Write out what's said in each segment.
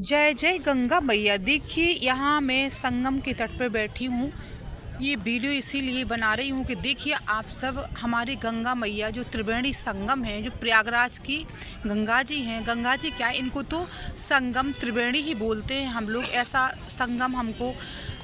जय जय गंगा मैया। देखिए यहाँ मैं संगम के तट पर बैठी हूँ। ये वीडियो इसीलिए बना रही हूँ कि देखिए आप सब हमारी गंगा मैया जो त्रिवेणी संगम है, जो प्रयागराज की गंगा जी हैं। गंगा जी क्या है, इनको तो संगम त्रिवेणी ही बोलते हैं हम लोग। ऐसा संगम हमको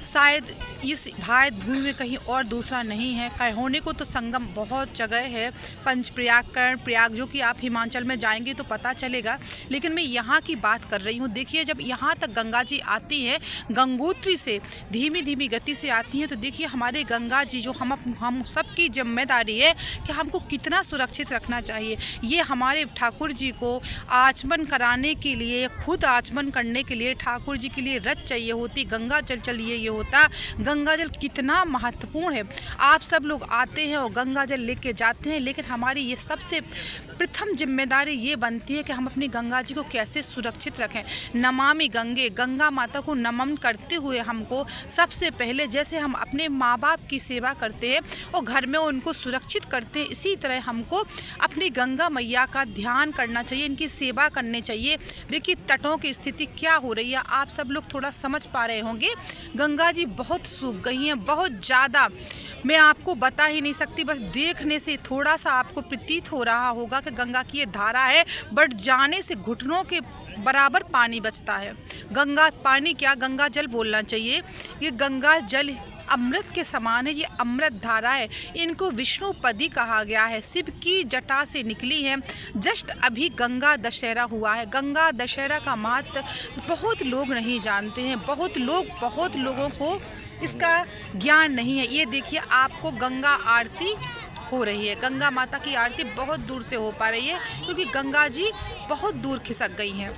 शायद इस भारत भूमि में कहीं और दूसरा नहीं है। होने को तो संगम बहुत जगह है, पंचप्रयाग कर्ण प्रयाग, जो कि आप हिमाचल में जाएंगे तो पता चलेगा, लेकिन मैं यहाँ की बात कर रही हूँ। देखिए जब यहाँ तक गंगा जी आती है, गंगोत्री से धीमी धीमी गति से आती हैं, तो देखिए हमारे गंगा जी जो हम सबकी जिम्मेदारी है कि हमको कितना सुरक्षित रखना चाहिए। ये हमारे ठाकुर जी को आचमन कराने के लिए, खुद आचमन करने के लिए ठाकुर जी के लिए रथ चाहिए होती, गंगा जल चाहिए ये होता। गंगा जल कितना महत्वपूर्ण है। आप सब लोग आते हैं और गंगा जल लेके जाते हैं, लेकिन हमारी ये सबसे प्रथम जिम्मेदारी ये बनती है कि हम अपनी गंगा जी को कैसे सुरक्षित रखें। नमामि गंगे, गंगा माता को नमन करते हुए हमको सबसे पहले, जैसे हम अपने माँ बाप की सेवा करते हैं और घर में उनको सुरक्षित करते हैं, इसी तरह हमको अपनी गंगा मैया का ध्यान करना चाहिए, इनकी सेवा करनी चाहिए। देखिए तटों की स्थिति क्या हो रही है, आप सब लोग थोड़ा समझ पा रहे होंगे। गंगा जी बहुत सूख गई हैं, बहुत ज़्यादा। मैं आपको बता ही नहीं सकती, बस देखने से थोड़ा सा आपको प्रतीत हो रहा होगा कि गंगा की ये धारा है, बट जाने से घुटनों के बराबर पानी बचता है। गंगा पानी क्या, गंगा जल बोलना चाहिए। ये गंगा जल अमृत के समान है, ये अमृत धारा है। इनको विष्णुपदी कहा गया है, शिव की जटा से निकली है। जस्ट अभी गंगा दशहरा हुआ है। गंगा दशहरा का महत्व बहुत लोग नहीं जानते हैं, बहुत लोगों को इसका ज्ञान नहीं है। ये देखिए आपको गंगा आरती हो रही है, गंगा माता की आरती बहुत दूर से हो पा रही है, क्योंकि गंगा जी बहुत दूर खिसक गई हैं।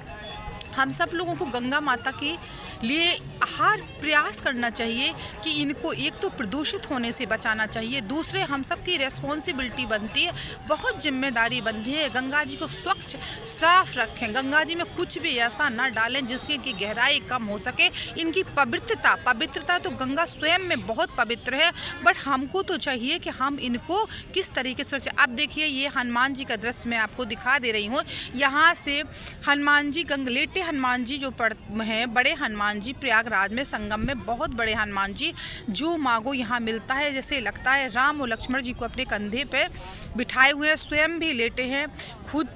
हम सब लोगों को गंगा माता के लिए हर प्रयास करना चाहिए कि इनको एक तो प्रदूषित होने से बचाना चाहिए, दूसरे हम सब की रेस्पॉन्सिबिलिटी बनती है, बहुत जिम्मेदारी बनती है गंगा जी को स्वच्छ साफ रखें। गंगा जी में कुछ भी ऐसा ना डालें जिसकी की गहराई कम हो सके। इनकी पवित्रता तो गंगा स्वयं में बहुत पवित्र है, बट हमको तो चाहिए कि हम इनको किस तरीके से सुरक्षित। अब देखिए ये हनुमान जी का दृश्य मैं आपको दिखा दे रही हूँ। यहाँ से हनुमान जी लेटे हनुमान जी जो हैं, बड़े हनुमान जी प्रयागराज में संगम में बहुत बड़े हनुमान जी जो मांगो यहाँ मिलता है। जैसे लगता है राम और लक्ष्मण जी को अपने कंधे पे बिठाए हुए हैं, स्वयं भी लेटे हैं, खुद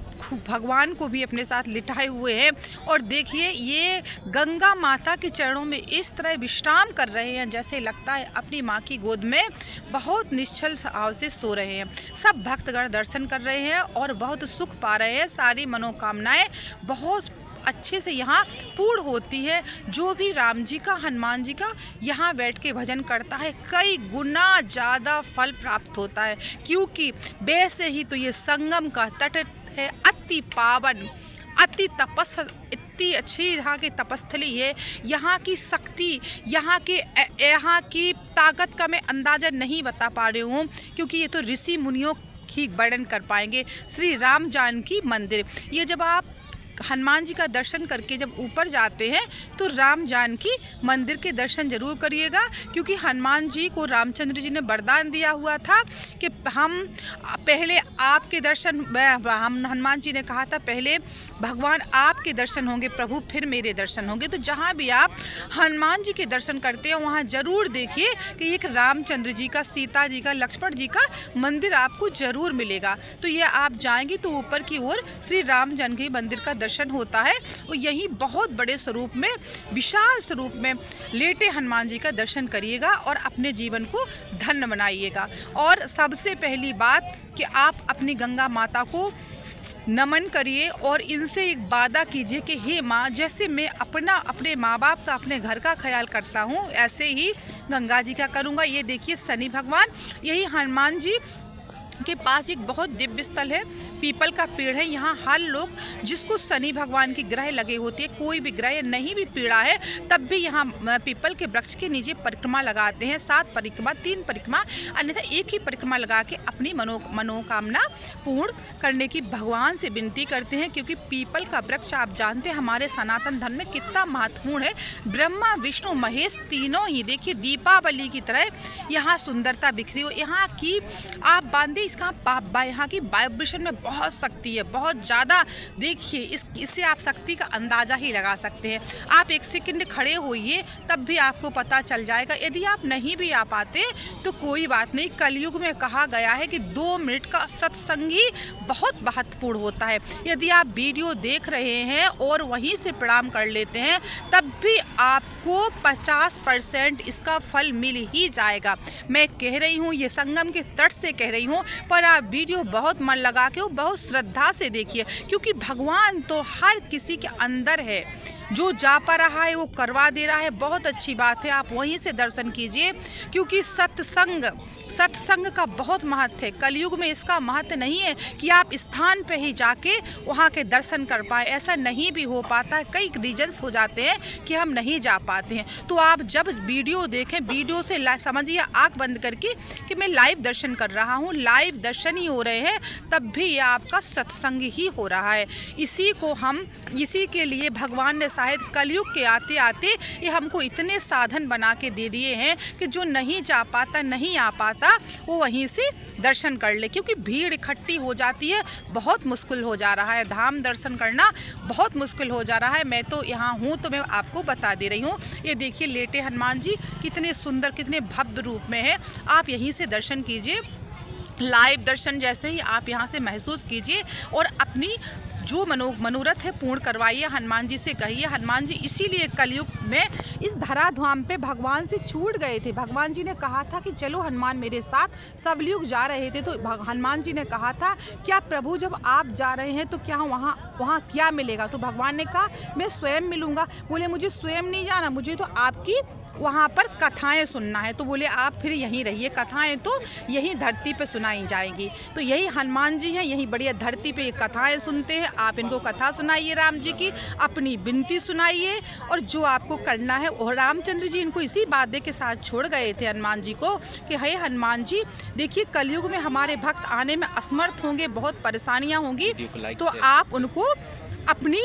भगवान को भी अपने साथ लिटाए हुए हैं। और देखिए ये गंगा माता के चरणों में इस तरह विश्राम कर रहे हैं, जैसे लगता है अपनी माँ की गोद में बहुत निश्चल भाव से सो रहे हैं। सब भक्तगण दर्शन कर रहे हैं और बहुत सुख पा रहे हैं। सारी मनोकामनाएं बहुत अच्छे से यहाँ पूर्ण होती है। जो भी राम जी का, हनुमान जी का यहाँ बैठ के भजन करता है, कई गुना ज़्यादा फल प्राप्त होता है, क्योंकि वैसे ही तो ये संगम का तट है, अति पावन, अति इतनी अच्छी यहाँ की तपस्थली है। यहाँ की शक्ति, यहाँ की ताकत का मैं अंदाज़ा नहीं बता पा रही हूँ, क्योंकि ये तो ऋषि मुनियों ही वर्णन कर पाएंगे। श्री राम जानकी मंदिर, ये जब आप हनुमान जी का दर्शन करके जब ऊपर जाते हैं तो राम जानकी मंदिर के दर्शन जरूर करिएगा, क्योंकि हनुमान जी को रामचंद्र जी ने वरदान दिया हुआ था कि हम पहले आपके दर्शन, हम हनुमान जी ने कहा था पहले भगवान आपके दर्शन होंगे प्रभु, फिर मेरे दर्शन होंगे। तो जहाँ भी आप हनुमान जी के दर्शन करते हैं वहाँ ज़रूर देखिए कि एक रामचंद्र जी का, सीता जी का, लक्ष्मण जी का मंदिर आपको ज़रूर मिलेगा। तो ये आप जाएंगे तो ऊपर की ओर श्री राम जानकी मंदिर का दर्शन होता है, और यही बहुत बड़े स्वरूप में, विशाल स्वरूप में लेटे हनुमान जी का दर्शन करिएगा और अपने जीवन को धन्य बनाइएगा। और सबसे पहली बात कि आप अपनी गंगा माता को नमन करिए और इनसे एक वादा कीजिए कि हे माँ, जैसे मैं अपने माँ बाप का, अपने घर का ख्याल करता हूँ, ऐसे ही गंगा जी का करूँगा। ये देखिए शनि भगवान, यही हनुमान जी के पास एक बहुत दिव्य स्थल है, पीपल का पेड़ है। यहाँ हर लोग जिसको शनि भगवान की ग्रह लगे होती है, कोई भी ग्रह नहीं भी पीड़ा है, तब भी यहाँ पीपल के वृक्ष के नीचे परिक्रमा लगाते हैं। 7 परिक्रमा, 3 परिक्रमा, अन्यथा एक ही परिक्रमा लगा के अपनी मनोकामना पूर्ण करने की भगवान से विनती करते हैं। क्योंकि पीपल का वृक्ष आप जानते हैं हमारे सनातन धर्म में कितना महत्वपूर्ण है। ब्रह्मा विष्णु महेश तीनों ही देखिए दीपावली की तरह यहाँ सुंदरता बिखरी हो। यहाँ की आप बांधे यहाँ की वाइब्रेशन में बहुत शक्ति है, बहुत ज़्यादा। देखिए इससे आप शक्ति का अंदाज़ा ही लगा सकते हैं। आप एक सेकंड खड़े होइए तब भी आपको पता चल जाएगा। यदि आप नहीं भी आ पाते तो कोई बात नहीं। कलयुग में कहा गया है कि 2 मिनट का सत्संग ही बहुत महत्वपूर्ण होता है। यदि आप वीडियो देख रहे हैं और वहीं से प्रणाम कर लेते हैं तब भी आपको 50% इसका फल मिल ही जाएगा। मैं कह रही हूँ, ये संगम के तट से कह रही हूँ, पर आप वीडियो बहुत मन लगा के बहुत श्रद्धा से देखिए, क्योंकि भगवान तो हर किसी के अंदर है। जो जा पा रहा है वो करवा दे रहा है। बहुत अच्छी बात है, आप वहीं से दर्शन कीजिए, क्योंकि सत्संग का बहुत महत्व है। कलयुग में इसका महत्व नहीं है कि आप स्थान पे ही जाके वहाँ के दर्शन कर पाए, ऐसा नहीं भी हो पाता है। कई रीजंस हो जाते हैं कि हम नहीं जा पाते हैं। तो आप जब वीडियो देखें, वीडियो से समझिए आँख बंद करके कि मैं लाइव दर्शन कर रहा हूँ, लाइव दर्शन ही हो रहे हैं, तब भी ये आपका सत्संग ही हो रहा है। इसी के लिए भगवान ने शायद कलयुग के आते आते ये हमको इतने साधन बना के दे दिए हैं कि जो नहीं जा पाता, नहीं आ पाता, वो वहीं से दर्शन कर ले, क्योंकि भीड़ इकट्ठी हो जाती है। बहुत मुश्किल हो जा रहा है, धाम दर्शन करना बहुत मुश्किल हो जा रहा है। मैं तो यहाँ हूँ तो मैं आपको बता दे रही हूँ। ये देखिए लेटे हनुमान जी कितने सुंदर, कितने भव्य रूप में है। आप यहीं से दर्शन कीजिए, लाइव दर्शन जैसे ही आप यहाँ से महसूस कीजिए और अपनी जो मनोरथ है पूर्ण करवाइए। हनुमान जी से कहिए। हनुमान जी इसीलिए कलयुग में इस धराधाम पे भगवान से छूट गए थे। भगवान जी ने कहा था कि चलो हनुमान मेरे साथ। सब लोग जा रहे थे तो हनुमान जी ने कहा था, क्या प्रभु जब आप जा रहे हैं तो क्या वहाँ क्या मिलेगा? तो भगवान ने कहा मैं स्वयं मिलूँगा। बोले मुझे स्वयं नहीं जाना, मुझे तो आपकी वहाँ पर कथाएं सुनना है। तो बोले आप फिर यहीं रहिए, कथाएं तो यहीं धरती पे सुनाई जाएंगी। तो यही हनुमान जी हैं, यही बढ़िया धरती पे ये कथाएं सुनते हैं। आप इनको कथा सुनाइए राम जी की, अपनी विनती सुनाइए और जो आपको करना है। और रामचंद्र जी इनको इसी वादे के साथ छोड़ गए थे हनुमान जी को कि हे हनुमान जी देखिए कलयुग में हमारे भक्त आने में असमर्थ होंगे, बहुत परेशानियाँ होंगी, तो आप उनको अपनी